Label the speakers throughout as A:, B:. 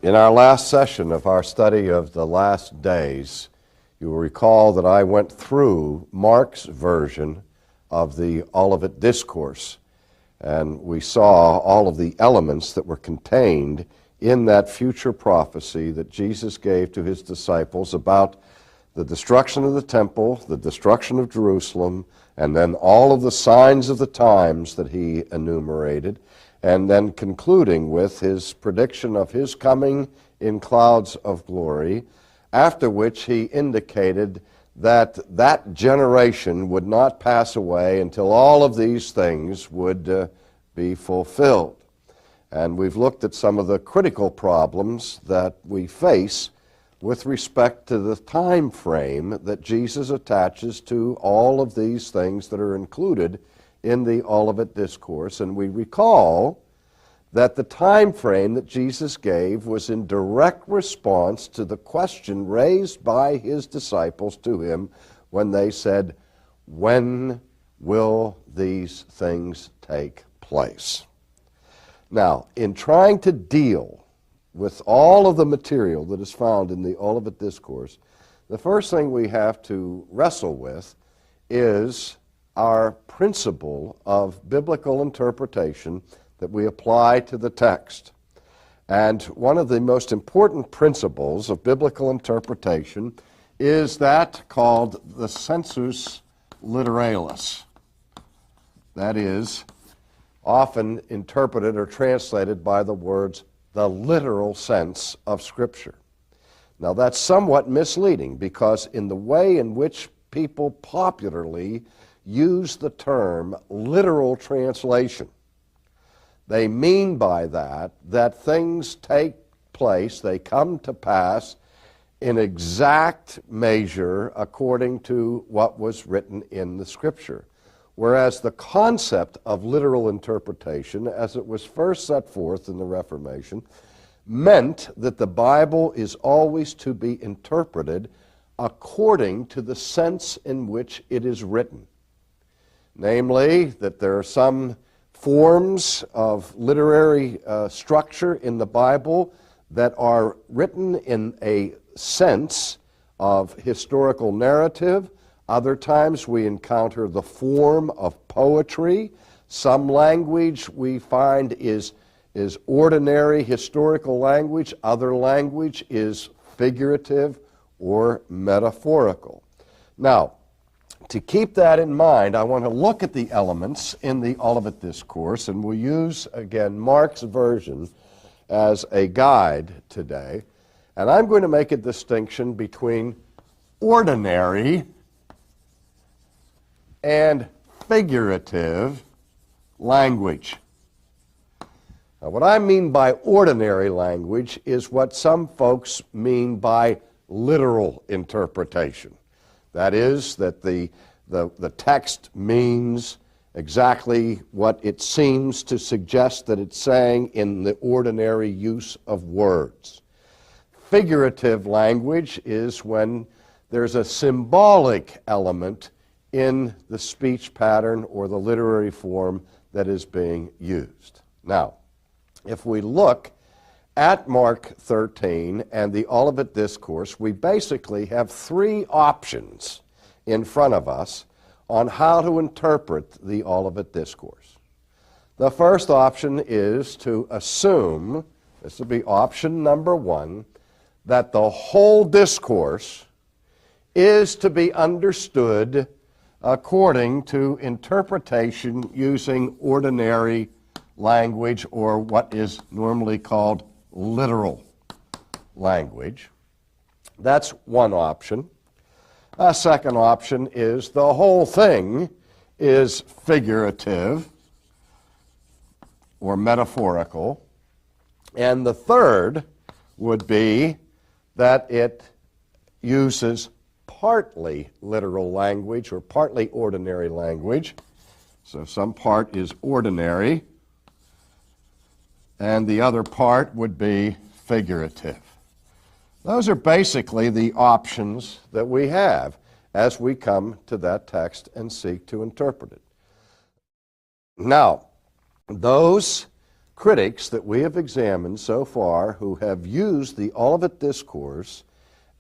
A: In our last session of our study of the last days, you will recall that I went through Mark's version of the Olivet Discourse, and we saw all of the elements that were contained in that future prophecy that Jesus gave to his disciples about the destruction of the temple, the destruction of Jerusalem, and then all of the signs of the times that he enumerated, and then concluding with his prediction of his coming in clouds of glory, after which he indicated that that generation would not pass away until all of these things would be fulfilled. And we've looked at some of the critical problems that we face with respect to the time frame that Jesus attaches to all of these things that are included in the Olivet Discourse. And we recall that the time frame that Jesus gave was in direct response to the question raised by his disciples to him when they said, "When will these things take place?" Now, in trying to deal with all of the material that is found in the Olivet Discourse, the first thing we have to wrestle with is our principle of biblical interpretation that we apply to the text. And one of the most important principles of biblical interpretation is that called the sensus literalis. That is often interpreted or translated by the words the literal sense of Scripture. Now that's somewhat misleading because in the way in which people popularly use the term literal translation, they mean by that things take place, they come to pass in exact measure according to what was written in the Scripture. Whereas the concept of literal interpretation, as it was first set forth in the Reformation, meant that the Bible is always to be interpreted according to the sense in which it is written. Namely, that there are some forms of literary structure in the Bible that are written in a sense of historical narrative. Other times we encounter the form of poetry. Some language we find is ordinary historical language. Other language is figurative or metaphorical. Now, to keep that in mind, I want to look at the elements in the Olivet Discourse, and we'll use, again, Mark's version as a guide today. And I'm going to make a distinction between ordinary and figurative language. Now, what I mean by ordinary language is what some folks mean by literal interpretation. That is, that the text means exactly what it seems to suggest that it's saying in the ordinary use of words. Figurative language is when there's a symbolic element in the speech pattern or the literary form that is being used. Now, if we look at Mark 13 and the Olivet Discourse, we basically have three options in front of us on how to interpret the Olivet Discourse. The first option is to assume, this will be option number one, that the whole discourse is to be understood according to interpretation using ordinary language or what is normally called literal language. That's one option. A second option is the whole thing is figurative or metaphorical. And the third would be that it uses partly literal language or partly ordinary language. So some part is ordinary, and the other part would be figurative. Those are basically the options that we have as we come to that text and seek to interpret it. Now, those critics that we have examined so far who have used the Olivet Discourse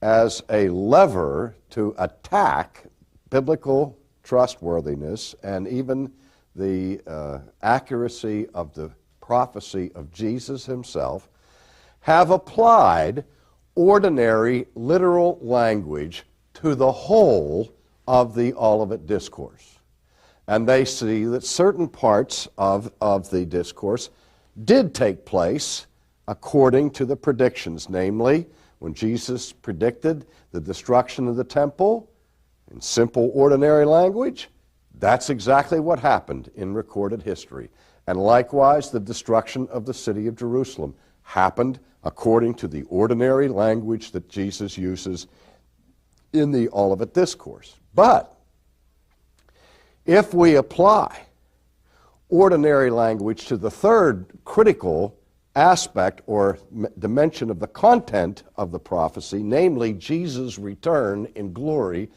A: as a lever to attack biblical trustworthiness and even the accuracy of the prophecy of Jesus himself, have applied ordinary literal language to the whole of the Olivet Discourse. And they see that certain parts of the discourse did take place according to the predictions, namely, when Jesus predicted the destruction of the temple in simple, ordinary language, that's exactly what happened in recorded history. And likewise, the destruction of the city of Jerusalem happened according to the ordinary language that Jesus uses in the Olivet Discourse. But if we apply ordinary language to the third critical aspect or dimension of the content of the prophecy, namely Jesus' return in glory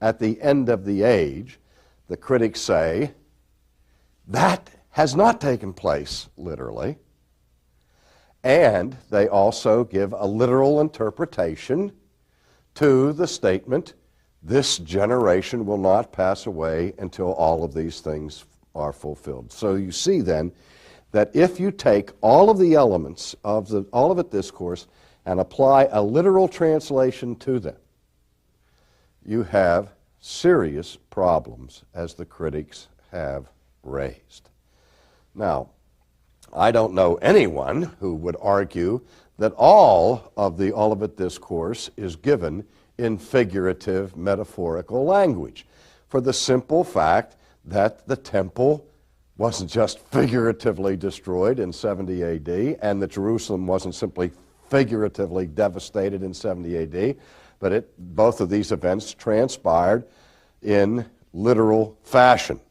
A: at the end of the age, the critics say that has not taken place literally, and they also give a literal interpretation to the statement, this generation will not pass away until all of these things are fulfilled. So you see then that if you take all of the elements of the Olivet Discourse and apply a literal translation to them, you have serious problems, as the critics have raised. Now, I don't know anyone who would argue that all of the Olivet Discourse is given in figurative, metaphorical language, for the simple fact that the temple wasn't just figuratively destroyed in 70 AD, and that Jerusalem wasn't simply figuratively devastated in 70 AD, but both of these events transpired in literal fashion.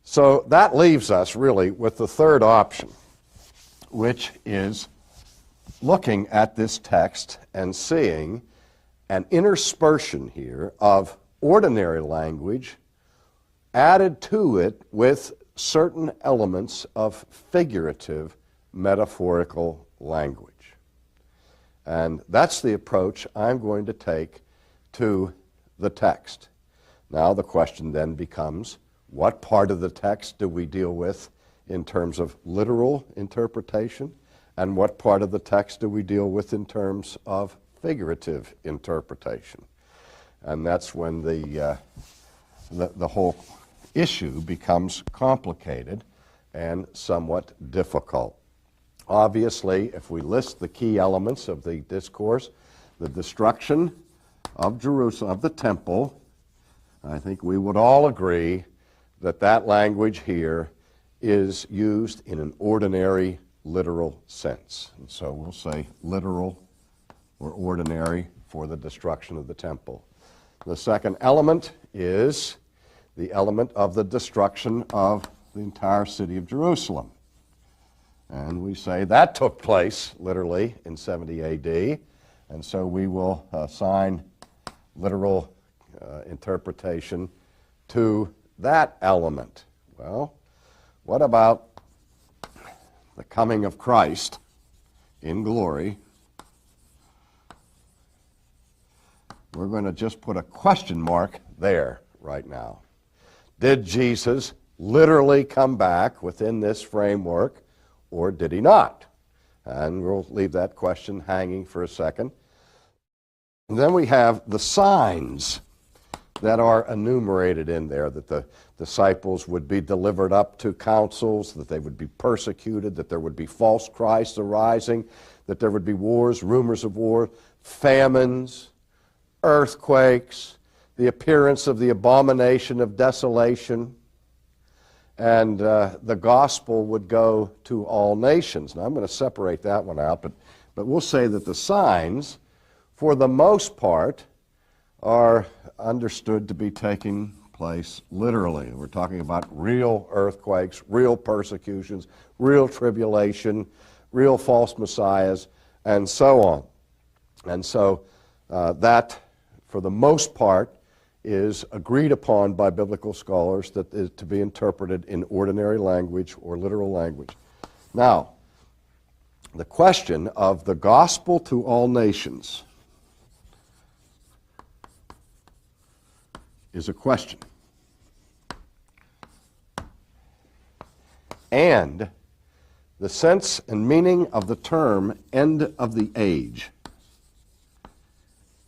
A: So that leaves us really with the third option, which is looking at this text and seeing an interspersion here of ordinary language added to it with certain elements of figurative, metaphorical language. And that's the approach I'm going to take to the text. Now the question then becomes, what part of the text do we deal with in terms of literal interpretation, and what part of the text do we deal with in terms of figurative interpretation? And that's when the whole issue becomes complicated and somewhat difficult. Obviously, if we list the key elements of the discourse, the destruction of Jerusalem, of the temple, I think we would all agree that that language here is used in an ordinary, literal sense. And so we'll say literal or ordinary for the destruction of the temple. The second element is the element of the destruction of the entire city of Jerusalem. And we say that took place literally in 70 AD, and so we will assign literal interpretation to that element. Well, what about the coming of Christ in glory? We're going to just put a question mark there right now. Did Jesus literally come back within this framework, or did he not? And we'll leave that question hanging for a second. And then we have the signs that are enumerated in there, that the disciples would be delivered up to councils, that they would be persecuted, that there would be false Christs arising, that there would be wars, rumors of war, famines, earthquakes, the appearance of the abomination of desolation, and the gospel would go to all nations. Now, I'm going to separate that one out, but we'll say that the signs, for the most part, are understood to be taking place literally. We're talking about real earthquakes, real persecutions, real tribulation, real false messiahs, and so on. And so that, for the most part, is agreed upon by biblical scholars that is to be interpreted in ordinary language or literal language. Now, the question of the gospel to all nations is a question. And the sense and meaning of the term end of the age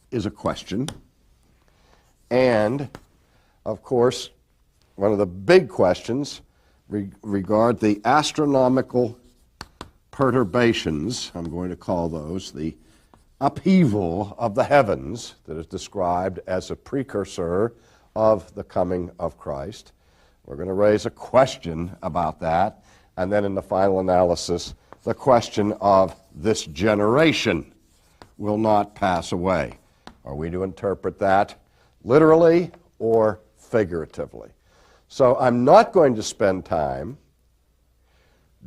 A: is a question. And, of course, one of the big questions regard the astronomical perturbations, I'm going to call those, the upheaval of the heavens that is described as a precursor of the coming of Christ. We're going to raise a question about that, and then in the final analysis, the question of this generation will not pass away. Are we to interpret that literally or figuratively? So I'm not going to spend time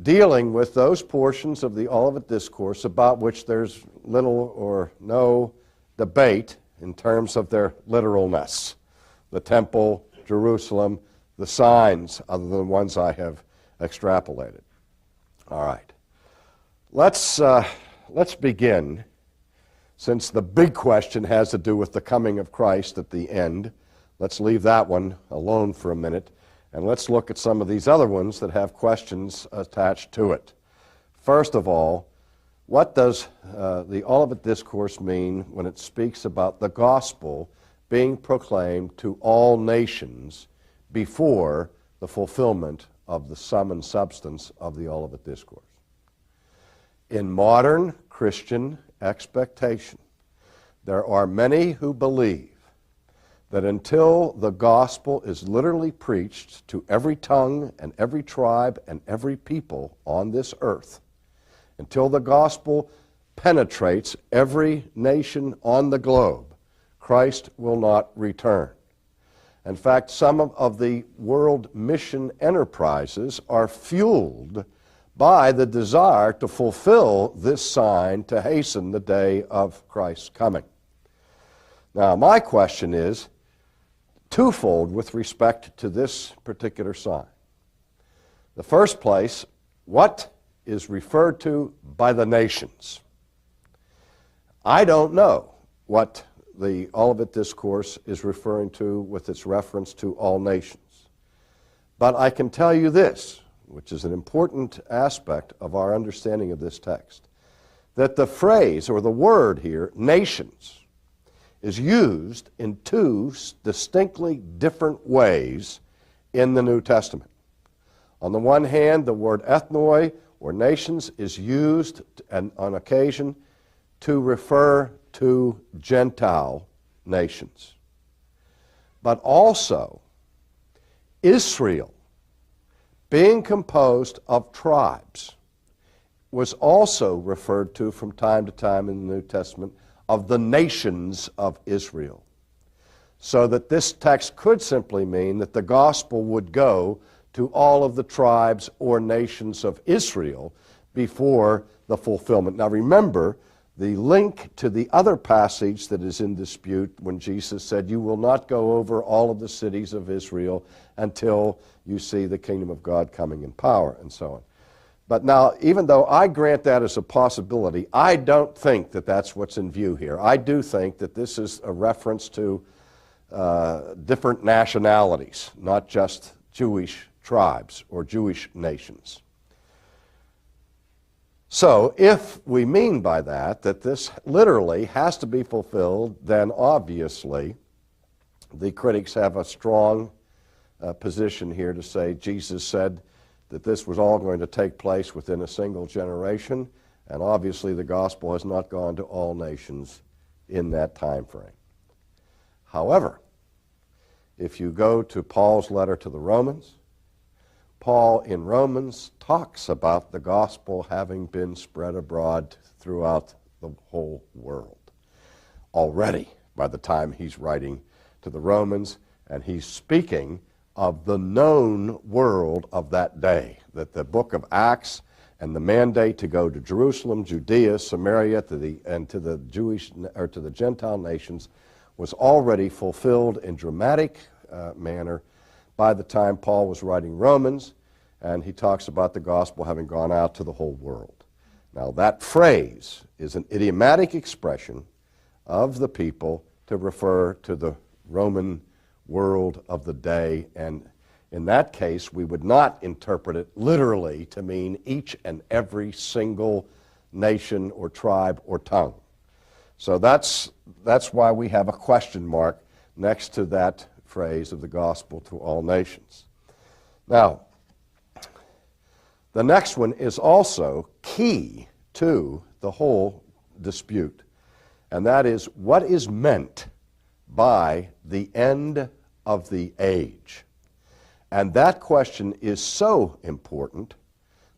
A: dealing with those portions of the Olivet Discourse about which there's little or no debate in terms of their literalness. The temple, Jerusalem, the signs, other than the ones I have extrapolated. All right. Let's begin, since the big question has to do with the coming of Christ at the end. Let's leave that one alone for a minute, and let's look at some of these other ones that have questions attached to it. First of all, what does the Olivet Discourse mean when it speaks about the gospel being proclaimed to all nations before the fulfillment of the sum and substance of the Olivet Discourse? In modern Christian expectation, there are many who believe that until the gospel is literally preached to every tongue and every tribe and every people on this earth, until the gospel penetrates every nation on the globe, Christ will not return. In fact, some of the world mission enterprises are fueled by the desire to fulfill this sign to hasten the day of Christ's coming. Now, my question is twofold with respect to this particular sign. The first place, what is referred to by the nations? I don't know what the Olivet Discourse is referring to with its reference to all nations. But I can tell you this, which is an important aspect of our understanding of this text, that the phrase or the word here, nations, is used in two distinctly different ways in the New Testament. On the one hand, the word ethnoi, or nations, is used on occasion to refer to Gentile nations. But also, Israel, being composed of tribes, was also referred to from time to time in the New Testament of the nations of Israel. So that this text could simply mean that the gospel would go to all of the tribes or nations of Israel before the fulfillment. Now remember, the link to the other passage that is in dispute when Jesus said, "You will not go over all of the cities of Israel until you see the kingdom of God coming in power," and so on. But now, even though I grant that as a possibility, I don't think that that's what's in view here. I do think that this is a reference to different nationalities, not just Jewish tribes or Jewish nations. So, if we mean by that this literally has to be fulfilled, then obviously the critics have a strong position here to say Jesus said that this was all going to take place within a single generation, and obviously the gospel has not gone to all nations in that time frame. However, if you go to Paul's letter to the Romans, Paul in Romans talks about the gospel having been spread abroad throughout the whole world already by the time he's writing to the Romans, and he's speaking of the known world of that day, that the book of Acts and the mandate to go to Jerusalem, Judea, Samaria, to the Gentile nations was already fulfilled in dramatic manner by the time Paul was writing Romans, and he talks about the gospel having gone out to the whole world. Now, that phrase is an idiomatic expression of the people to refer to the Roman world of the day, and in that case, we would not interpret it literally to mean each and every single nation or tribe or tongue. So that's why we have a question mark next to that phrase of the gospel to all nations. Now, the next one is also key to the whole dispute, and that is what is meant by the end of the age. And that question is so important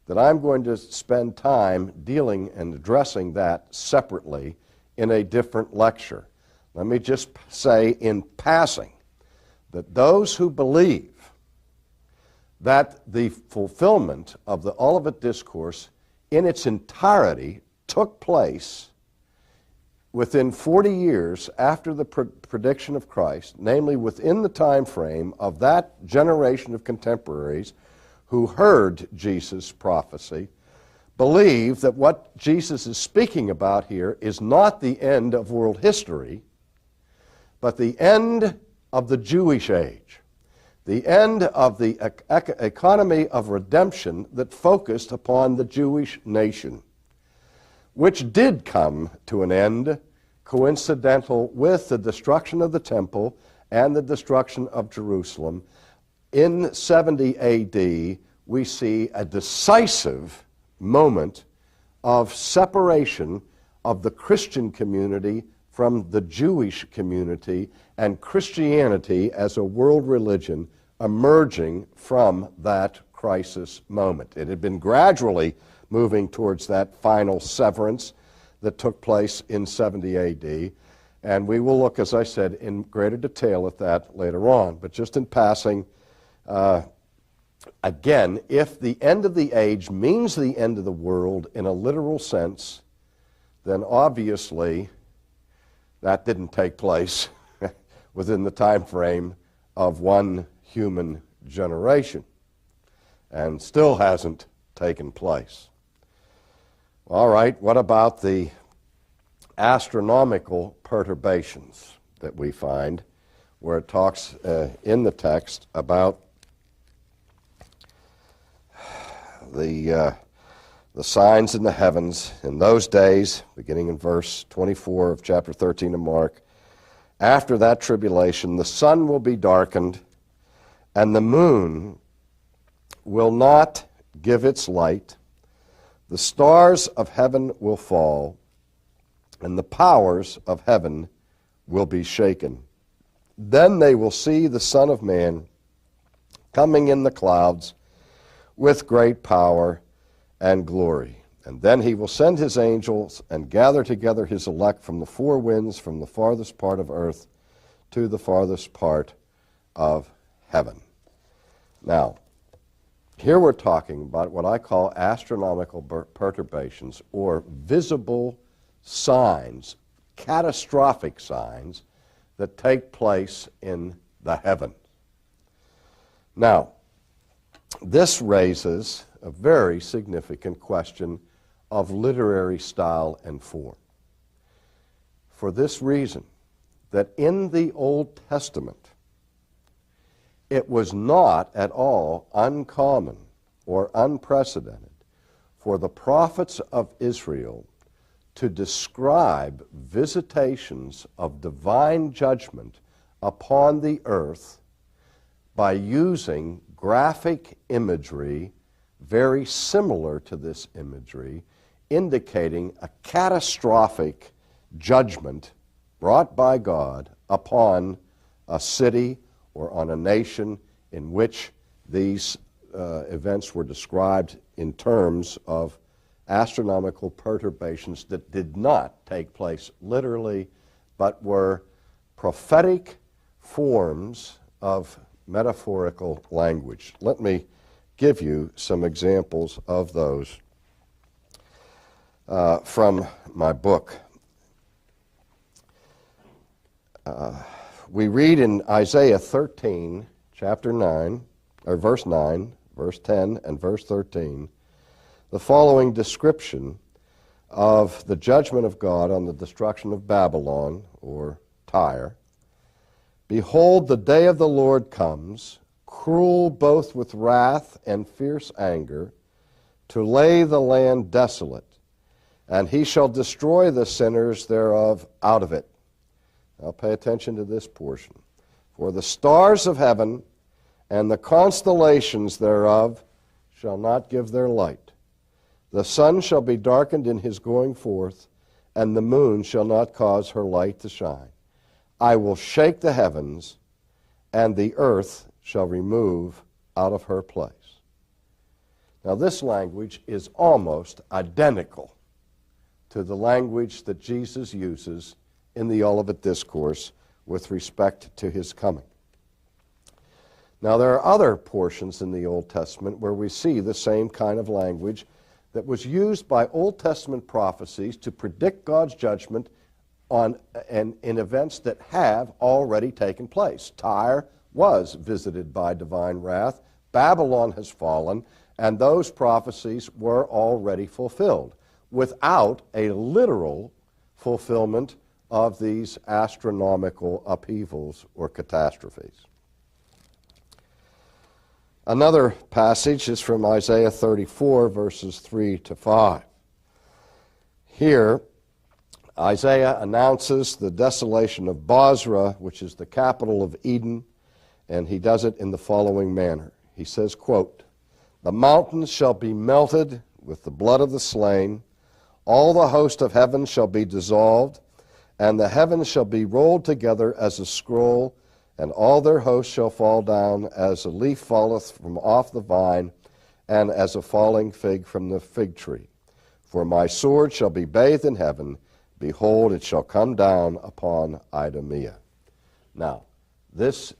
A: that I'm going to spend time dealing and addressing that separately in a different lecture. Let me just say in passing that those who believe that the fulfillment of the Olivet Discourse in its entirety took place within 40 years after the prediction of Christ, namely within the time frame of that generation of contemporaries who heard Jesus' prophecy, believe that what Jesus is speaking about here is not the end of world history, but the end of the Jewish age, the end of the economy of redemption that focused upon the Jewish nation, which did come to an end coincidental with the destruction of the temple and the destruction of Jerusalem. In 70 AD, we see a decisive moment of separation of the Christian community from the Jewish community, and Christianity as a world religion emerging from that crisis moment. It had been gradually moving towards that final severance that took place in 70 AD, and we will look, as I said, in greater detail at that later on. But just in passing, again, if the end of the age means the end of the world in a literal sense, then obviously that didn't take place within the time frame of one human generation, and still hasn't taken place. All right, what about the astronomical perturbations that we find where it talks in the text about the signs in the heavens in those days, beginning in verse 24 of chapter 13 of Mark? After that tribulation, the sun will be darkened, and the moon will not give its light. The stars of heaven will fall, and the powers of heaven will be shaken. Then they will see the Son of Man coming in the clouds with great power and glory. And then he will send his angels and gather together his elect from the four winds, from the farthest part of earth to the farthest part of heaven. Now, here we're talking about what I call astronomical perturbations, or visible signs, catastrophic signs that take place in the heavens. Now, this raises a very significant question of literary style and form. For this reason, that in the Old Testament, it was not at all uncommon or unprecedented for the prophets of Israel to describe visitations of divine judgment upon the earth by using graphic imagery very similar to this imagery, indicating a catastrophic judgment brought by God upon a city or on a nation in which these events were described in terms of astronomical perturbations that did not take place literally, but were prophetic forms of metaphorical language. Let me give you some examples of those from my book. We read in Isaiah 13, chapter 9, or verse 9, verse 10 and verse 13, the following description of the judgment of God on the destruction of Babylon, or Tyre. Behold, the day of the Lord comes, cruel both with wrath and fierce anger, to lay the land desolate, and he shall destroy the sinners thereof out of it. Now pay attention to this portion. For the stars of heaven and the constellations thereof shall not give their light. The sun shall be darkened in his going forth, and the moon shall not cause her light to shine. I will shake the heavens, and the earth shall remove out of her place. Now this language is almost identical to the language that Jesus uses in the Olivet Discourse with respect to his coming. Now there are other portions in the Old Testament where we see the same kind of language that was used by Old Testament prophecies to predict God's judgment on in events that have already taken place. Tyre was visited by divine wrath. Babylon has fallen, and those prophecies were already fulfilled without a literal fulfillment of these astronomical upheavals or catastrophes. Another passage is from Isaiah 34, verses 3 to 5. Here, Isaiah announces the desolation of Bozrah, which is the capital of Edom, and he does it in the following manner. He says, quote, "The mountains shall be melted with the blood of the slain, all the host of heaven shall be dissolved, and the heavens shall be rolled together as a scroll, and all their hosts shall fall down as a leaf falleth from off the vine, and as a falling fig from the fig tree. For my sword shall be bathed in heaven, behold, it shall come down upon Idumea." Now, this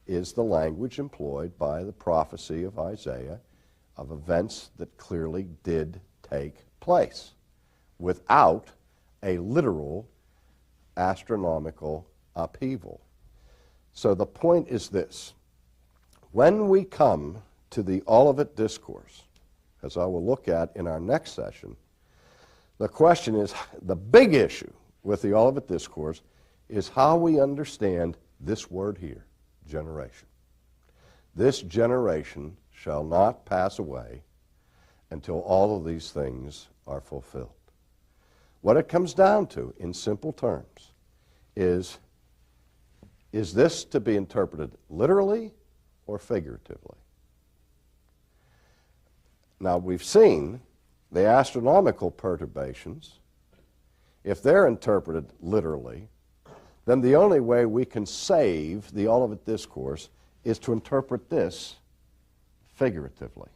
A: is the language employed by the prophecy of Isaiah of events that clearly did take place without a literal astronomical upheaval. So the point is this: when we come to the Olivet Discourse, as I will look at in our next session, the question is, the big issue with the Olivet Discourse is how we understand this word here, generation. This generation shall not pass away until all of these things are fulfilled. What it comes down to, in simple terms, is this to be interpreted literally or figuratively? Now, we've seen the astronomical perturbations. If they're interpreted literally, then the only way we can save the Olivet Discourse is to interpret this figuratively,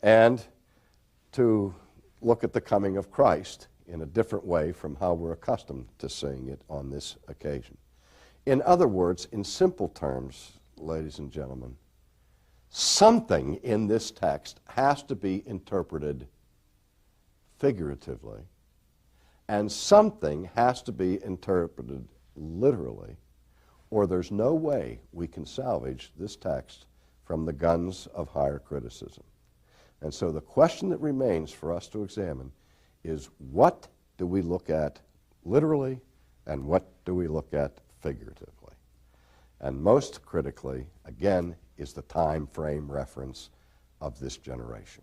A: and to look at the coming of Christ in a different way from how we're accustomed to seeing it on this occasion. In other words, in simple terms, ladies and gentlemen, something in this text has to be interpreted figuratively, and something has to be interpreted literally, or there's no way we can salvage this text from the guns of higher criticism. And so the question that remains for us to examine is, what do we look at literally and what do we look at figuratively? And most critically, again, is the time frame reference of this generation.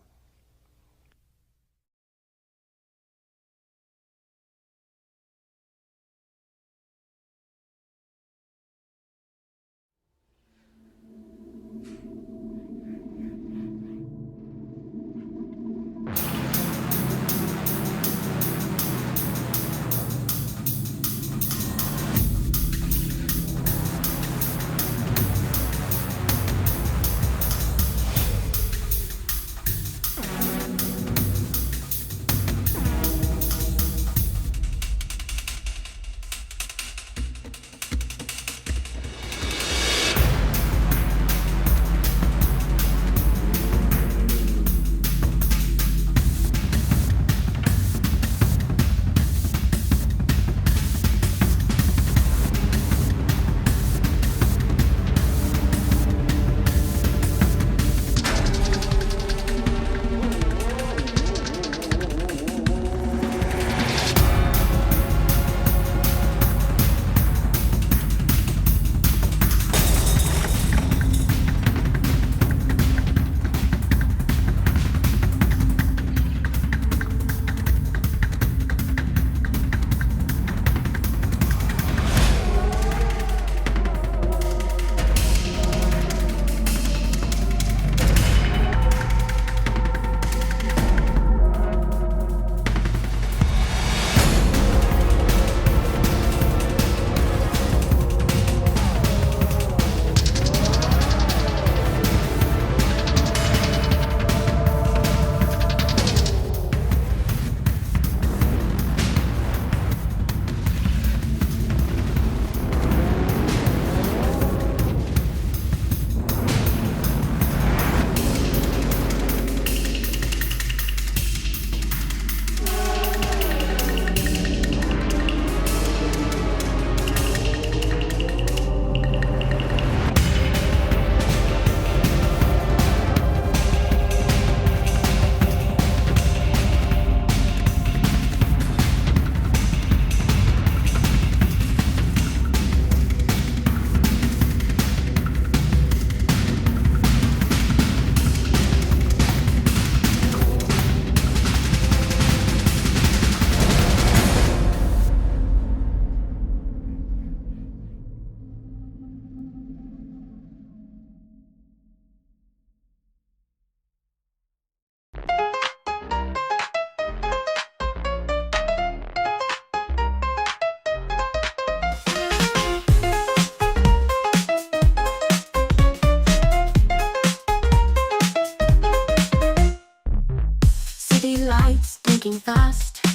B: thinking fast,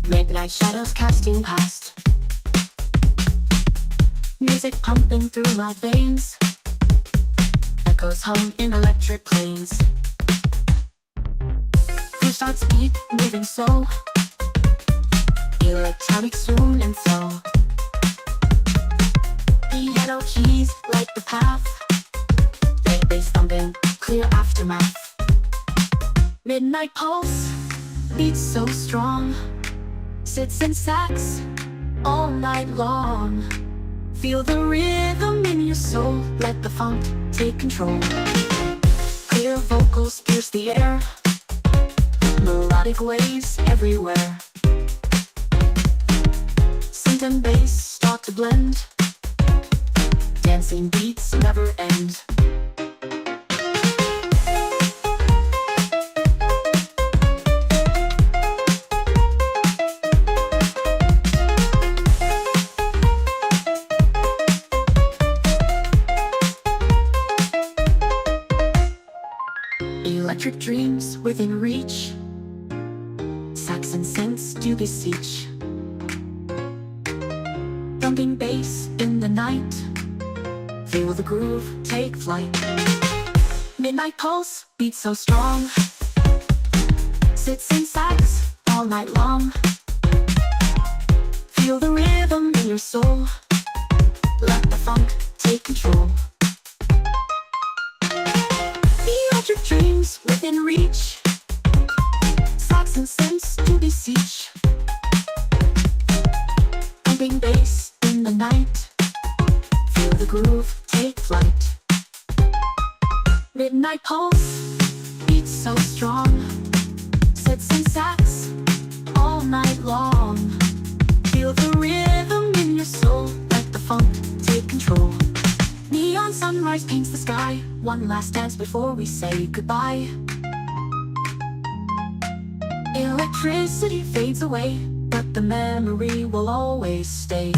B: midnight shadows casting past, music pumping through my veins, echoes hum in electric planes. Push starts beat, moving slow, electronic soon and flow. Piano keys light the path, bass thumping, clear aftermath. Midnight pulse beats so strong, sits in sax all night long. Feel the rhythm in your soul, let the funk take control. Clear vocals pierce the air, melodic waves everywhere. Synth and bass start to blend, dancing beats never end. Electric dreams within reach, sax and synths do beseech. Thumping bass in the night, feel the groove take flight. Midnight pulse beats so strong, sits in sax all night long. Feel the rhythm in your soul, let the funk take control. Electric dreams within reach, sax and synths to beseech. Thumping bass in the night, feel the groove take flight. Midnight pulse beats so strong, sits in sax all night long. Feel the rhythm in your soul, let the funk take control. Neon sunrise paints the sky, one last dance before we say goodbye. Electricity fades away, but the memory will always stay.